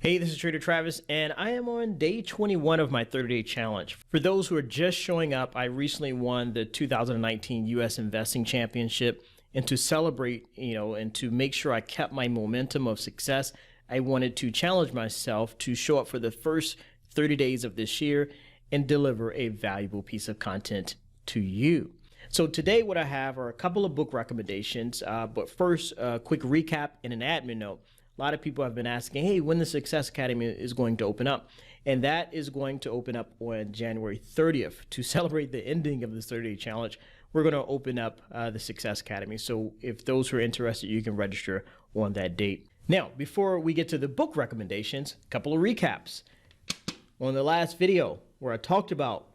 Hey, this is Trader Travis, and I am on day 21 of my 30-day challenge. For those who are just showing up, I recently won the 2019 U.S. Investing Championship, and to celebrate, and to make sure I kept my momentum of success, I wanted to challenge myself to show up for the first 30 days of this year and deliver a valuable piece of content to you. So today what I have are a couple of book recommendations, but first, a quick recap and an admin note. A lot of people have been asking, hey, when the Success Academy is going to open up. And that is going to open up on January 30th. To celebrate the ending of this 30-day challenge, we're going to open up the Success Academy. So if those who are interested, you can register on that date. Now, before we get to the book recommendations, a couple of recaps. On the last video where I talked about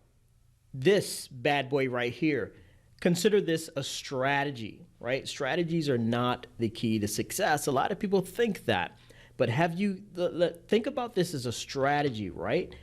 this bad boy right here, consider this a strategy, right? Strategies are not the key to success. A lot of people think that, but think about this as a strategy, right?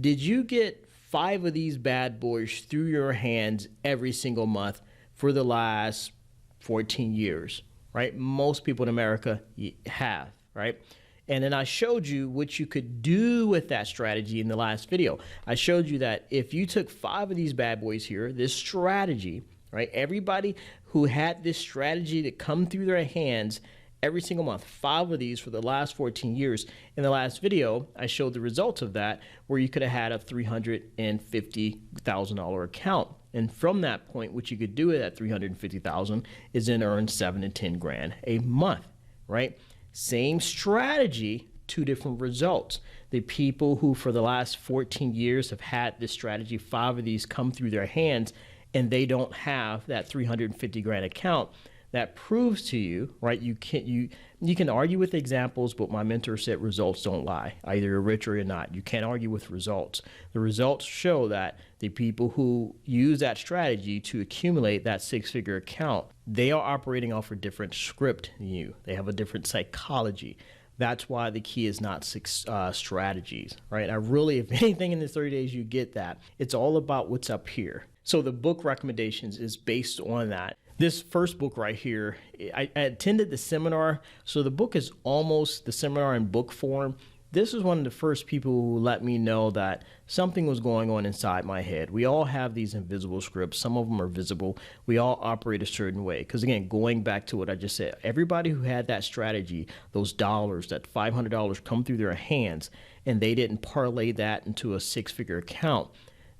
Did you get 5 of these bad boys through your hands every single month for the last 14 years, right? Most people in America have, right? And then I showed you what you could do with that strategy in the last video. I showed you that if you took 5 of these bad boys here, this strategy, right? Everybody who had this strategy to come through their hands every single month, 5 of these for the last 14 years. In the last video, I showed the results of that, where you could have had a $350,000 account. And from that point, what you could do with that $350,000 is then earn 7 to 10 grand a month, right? Same strategy, 2 different results. The people who for the last 14 years have had this strategy, 5 of these come through their hands, and they don't have that 350 grand account, that proves to you, right? You can argue with examples, but my mentor said results don't lie. Either you're rich or you're not. You can't argue with results. The results show that the people who use that strategy to accumulate that 6-figure account, they are operating off a different script than you. They have a different psychology. That's why the key is not strategies, right? If anything in the 30 days you get that, it's all about what's up here. So the book recommendations is based on that. This first book right here, I attended the seminar. So the book is almost the seminar in book form. This is one of the first people who let me know that something was going on inside my head. We all have these invisible scripts. Some of them are visible. We all operate a certain way. Because again, going back to what I just said, everybody who had that strategy, those dollars, that $500 come through their hands, and they didn't parlay that into a 6-figure account,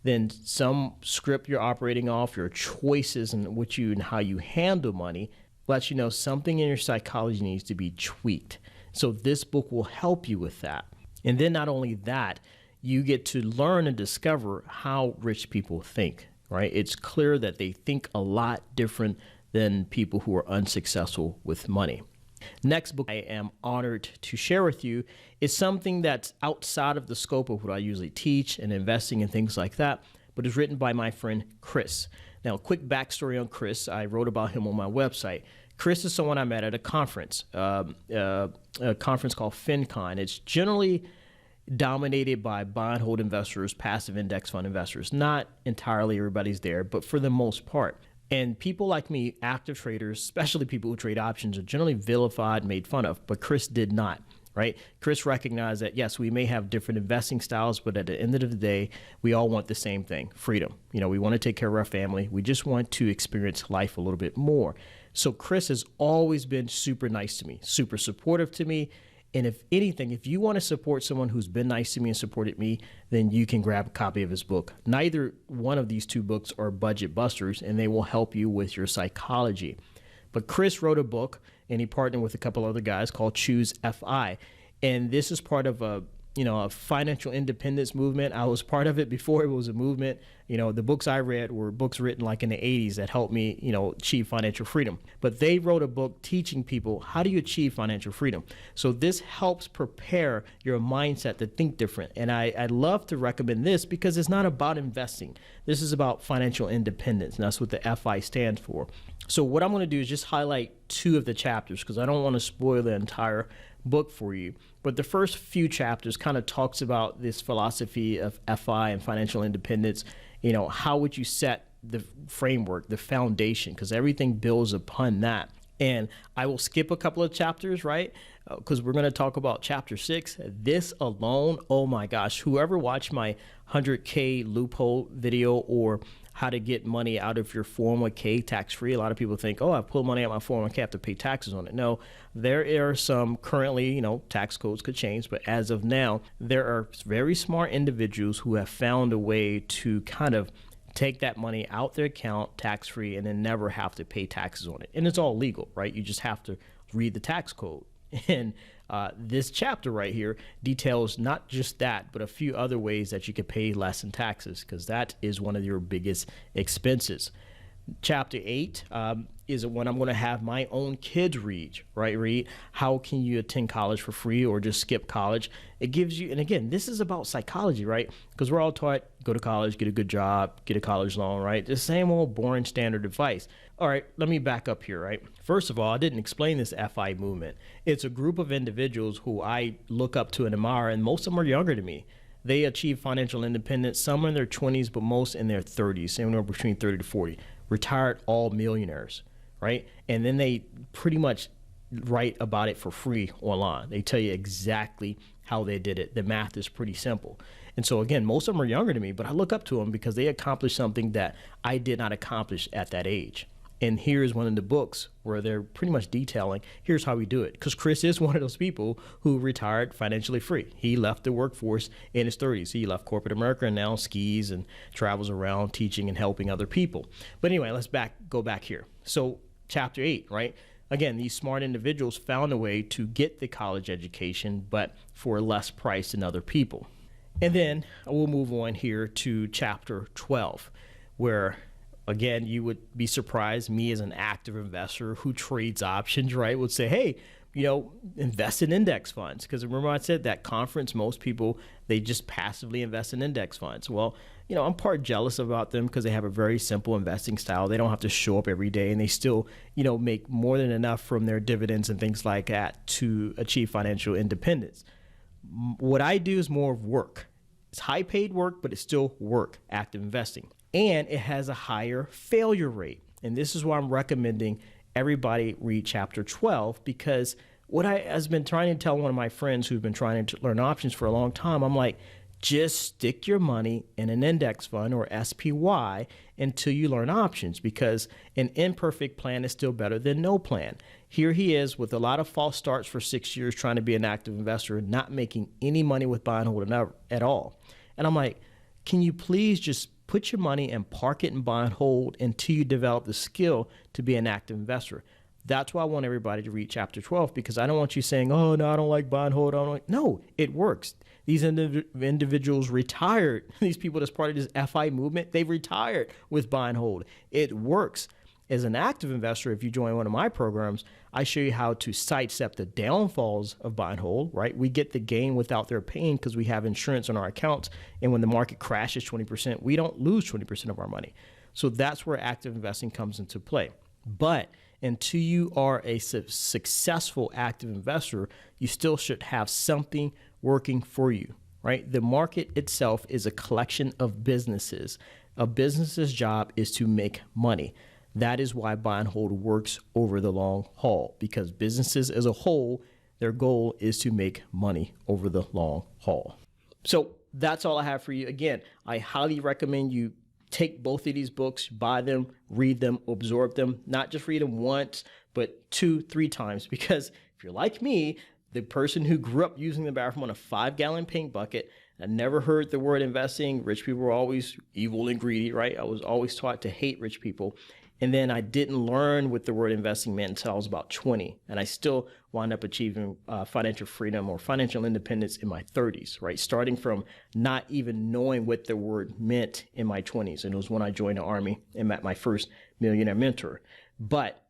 then some script you're operating off, your choices and how you handle money, lets you know something in your psychology needs to be tweaked. So this book will help you with that. And then not only that, you get to learn and discover how rich people think, right? It's clear that they think a lot different than people who are unsuccessful with money. Next book I am honored to share with you is something that's outside of the scope of what I usually teach and investing and things like that, but it's written by my friend Chris. Now, a quick backstory on Chris. I wrote about him on my website. Chris is someone I met at a conference, a conference called FinCon. It's generally dominated by buy and hold investors, passive index fund investors. Not entirely everybody's there, but for the most part. And people like me, active traders, especially people who trade options, are generally vilified, made fun of, but Chris did not, right? Chris recognized that, yes, we may have different investing styles, but at the end of the day, we all want the same thing, freedom. We want to take care of our family. We just want to experience life a little bit more. So Chris has always been super nice to me, super supportive to me. And if anything, if you want to support someone who's been nice to me and supported me, then you can grab a copy of his book. Neither one of these 2 books are budget busters, and they will help you with your psychology. But Chris wrote a book, and he partnered with a couple other guys called Choose FI. And this is part of a financial independence movement. I was part of it before it was a movement. The books I read were books written like in the 80s that helped me, achieve financial freedom. But they wrote a book teaching people how do you achieve financial freedom. So this helps prepare your mindset to think different. And I love to recommend this because it's not about investing. This is about financial independence, and that's what the FI stands for. So what I'm going to do is just highlight 2 of the chapters because I don't want to spoil the entire book for you. But the first few chapters kind of talks about this philosophy of FI and financial independence. How would you set the framework, the foundation, because everything builds upon that. And I will skip a couple of chapters, right? Because we're going to talk about chapter 6. This alone, oh my gosh, whoever watched my 100K loophole video or how to get money out of your 401k tax-free. A lot of people think, oh, I pull money out of my 401k, I have to pay taxes on it. No, there are some currently, tax codes could change, but as of now, there are very smart individuals who have found a way to kind of take that money out their account tax-free and then never have to pay taxes on it. And it's all legal, right? You just have to read the tax code. And this chapter right here details not just that, but a few other ways that you could pay less in taxes, because that is one of your biggest expenses. Chapter 8 is one I'm going to have my own kids read, right? Read how can you attend college for free or just skip college. It gives you, and again, this is about psychology, right? Because we're all taught, go to college, get a good job, get a college loan, right? The same old boring standard advice. All right, let me back up here, right? First of all, I didn't explain this FI movement. It's a group of individuals who I look up to and admire, and most of them are younger than me. They achieve financial independence, some in their 20s, but most in their 30s, somewhere between 30 to 40. Retired all millionaires, right? And then they pretty much write about it for free online. They tell you exactly how they did it. The math is pretty simple. And so again, most of them are younger than me, but I look up to them because they accomplished something that I did not accomplish at that age. And here's one of the books where they're pretty much detailing, here's how we do it. Because Chris is one of those people who retired financially free. He left the workforce in his 30s. He left corporate America and now skis and travels around teaching and helping other people. But anyway, let's go back here. So chapter 8, right? Again, these smart individuals found a way to get the college education, but for a less price than other people. And then we'll move on here to chapter 12, where again, you would be surprised, me as an active investor who trades options, right, would say, hey, invest in index funds. Because remember I said that conference, most people, they just passively invest in index funds. Well, I'm part jealous about them because they have a very simple investing style. They don't have to show up every day and they still, make more than enough from their dividends and things like that to achieve financial independence. What I do is more of work. It's high paid work, but it's still work, active investing. And it has a higher failure rate. And this is why I'm recommending everybody read chapter 12, because what I have been trying to tell one of my friends who've been trying to learn options for a long time, I'm like, just stick your money in an index fund or SPY until you learn options, because an imperfect plan is still better than no plan. Here he is with a lot of false starts for 6 years trying to be an active investor, not making any money with buy and hold at all. And I'm like, can you please just put your money and park it and buy and hold until you develop the skill to be an active investor? That's why I want everybody to read chapter 12, because I don't want you saying, oh, no, I don't like buy and hold. No, it works. These individuals retired. These people that's part of this FI movement, they retired with buy and hold. It works. As an active investor, if you join one of my programs, I show you how to sidestep the downfalls of buy and hold, right? We get the gain without their pain because we have insurance on our accounts. And when the market crashes 20%, we don't lose 20% of our money. So that's where active investing comes into play. But until you are a successful active investor, you still should have something working for you, right? The market itself is a collection of businesses. A business's job is to make money. That is why buy and hold works over the long haul, because businesses as a whole, their goal is to make money over the long haul. So that's all I have for you. Again, I highly recommend you take both of these books, buy them, read them, absorb them, not just read them once, but 2-3 times. Because if you're like me, the person who grew up using the bathroom on a 5-gallon paint bucket, I never heard the word investing. Rich people were always evil and greedy, right? I was always taught to hate rich people. And then I didn't learn what the word investing meant until I was about 20. And I still wound up achieving financial freedom or financial independence in my 30s, right? Starting from not even knowing what the word meant in my 20s. And it was when I joined the Army and met my first millionaire mentor. But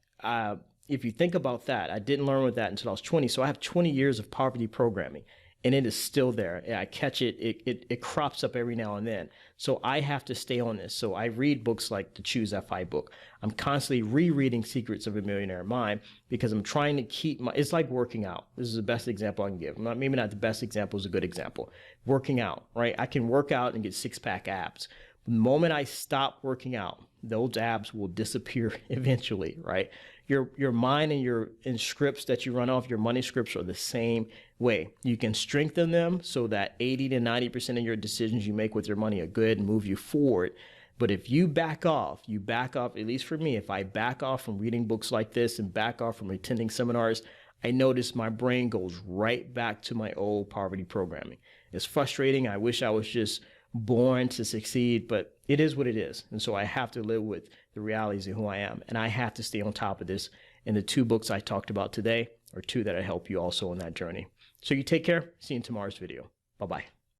if you think about that, I didn't learn with that until I was 20. So I have 20 years of poverty programming. And it is still there. I catch it. It crops up every now and then. So I have to stay on this. So I read books like the Choose FI book. I'm constantly rereading Secrets of a Millionaire Mind because I'm trying to keep it's like working out. This is the best example I can give. Maybe not the best example, is a good example. Working out, right? I can work out and get 6-pack abs. The moment I stop working out, those abs will disappear eventually, right? Your mind and your scripts that you run off, your money scripts are the same way. You can strengthen them so that 80 to 90% of your decisions you make with your money are good and move you forward. But if you back off, at least for me, if I back off from reading books like this and back off from attending seminars, I notice my brain goes right back to my old poverty programming. It's frustrating. I wish I was just born to succeed, but it is what it is. And so I have to live with the realities of who I am. And I have to stay on top of this. And the 2 books I talked about today are 2 that help you also on that journey. So you take care. See you in tomorrow's video. Bye-bye.